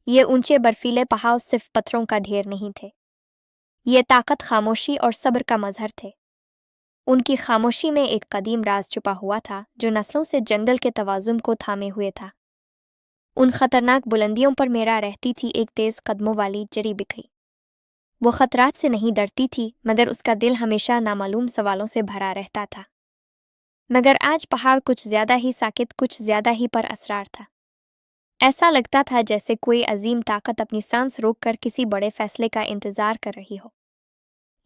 ये ऊंचे बर्फीले पहाड़ सिर्फ पत्थरों का ढेर नहीं थे, ये ताकत, खामोशी और सब्र का मजहर थे। उनकी खामोशी में एक कदीम राज छुपा हुआ था जो नस्लों से जंगल के तवाज़ुन को थामे हुए था। उन खतरनाक बुलंदियों पर मेरा रहती थी एक तेज़ कदमों वाली जरी बिखरी। वो खतरात से नहीं डरती थी, मगर उसका दिल हमेशा नामालूम सवालों से भरा रहता था। मगर आज पहाड़ कुछ ज़्यादा ही साकित, कुछ ज़्यादा ही पर असरार था। ऐसा लगता था जैसे कोई अजीम ताकत अपनी सांस रोककर किसी बड़े फैसले का इंतज़ार कर रही हो।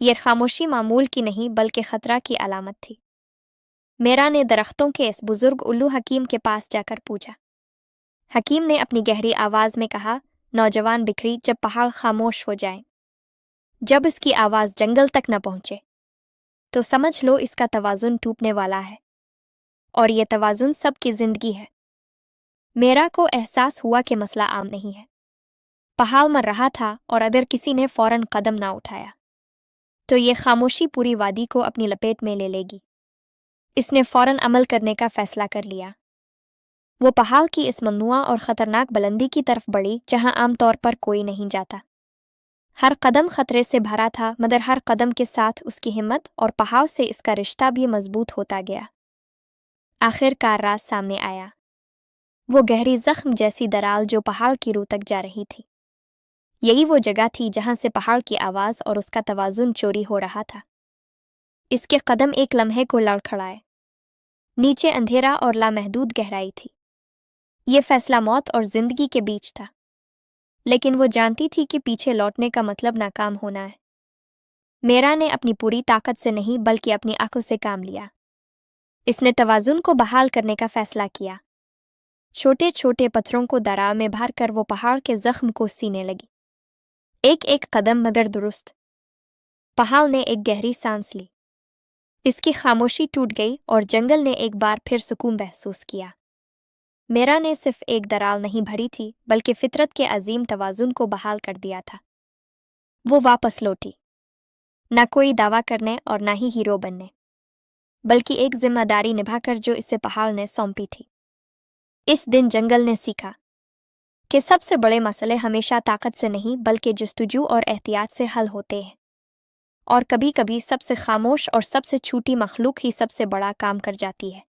ये खामोशी मामूल की नहीं बल्कि खतरा की अलामत थी। मेरा ने दरख्तों के इस बुजुर्ग उल्लू हकीम के पास जाकर पूछा। हकीम ने अपनी गहरी आवाज़ में कहा, नौजवान बिखरी, जब पहाड़ खामोश हो जाए, जब इसकी आवाज़ जंगल तक न पहुंचे, तो समझ लो इसका तवाज़ुन टूटने वाला है, और ये तवाज़ुन सबकी जिंदगी है। मेरा को एहसास हुआ कि मसला आम नहीं है। पहाड़ मर रहा था और अगर किसी ने फौरन कदम ना उठाया तो ये खामोशी पूरी वादी को अपनी लपेट में ले लेगी। इसने फौरन अमल करने का फैसला कर लिया। वो पहाड़ की इस ममनुआ और ख़तरनाक बुलंदी की तरफ बढ़ी जहां आमतौर पर कोई नहीं जाता। हर कदम खतरे से भरा था, मगर हर कदम के साथ उसकी हिम्मत और पहाड़ से इसका रिश्ता भी मजबूत होता गया। आखिरकार राज सामने आया, वो गहरी जख्म जैसी दराल जो पहाड़ की रूह तक जा रही थी। यही वो जगह थी जहां से पहाड़ की आवाज़ और उसका तवाज़ुन चोरी हो रहा था। इसके कदम एक लम्हे को लड़खड़ाए। नीचे अंधेरा और लामहदूद गहराई थी। ये फैसला मौत और जिंदगी के बीच था, लेकिन वो जानती थी कि पीछे लौटने का मतलब नाकाम होना है। मेरा ने अपनी पूरी ताकत से नहीं बल्कि अपनी आंखों से काम लिया। इसने तवाज़ुन को बहाल करने का फैसला किया। छोटे छोटे पत्थरों को दरार में भर कर वो पहाड़ के जख्म को सीने लगी। एक एक कदम मगर दुरुस्त। पहाड़ ने एक गहरी सांस ली। इसकी खामोशी टूट गई और जंगल ने एक बार फिर सुकून महसूस किया। मेरा ने सिर्फ एक दरार नहीं भरी थी बल्कि फितरत के अजीम तवाज़ुन को बहाल कर दिया था। वो वापस लौटी, न कोई दावा करने और न ही हीरो बनने, बल्कि एक जिम्मेदारी निभाकर जो इसे पहाड़ ने सौंपी थी। इस दिन जंगल ने सीखा कि सबसे बड़े मसले हमेशा ताकत से नहीं बल्कि जस्तुजू और एहतियात से हल होते हैं, और कभी कभी सबसे खामोश और सबसे छोटी मखलूक ही सबसे बड़ा काम कर जाती है।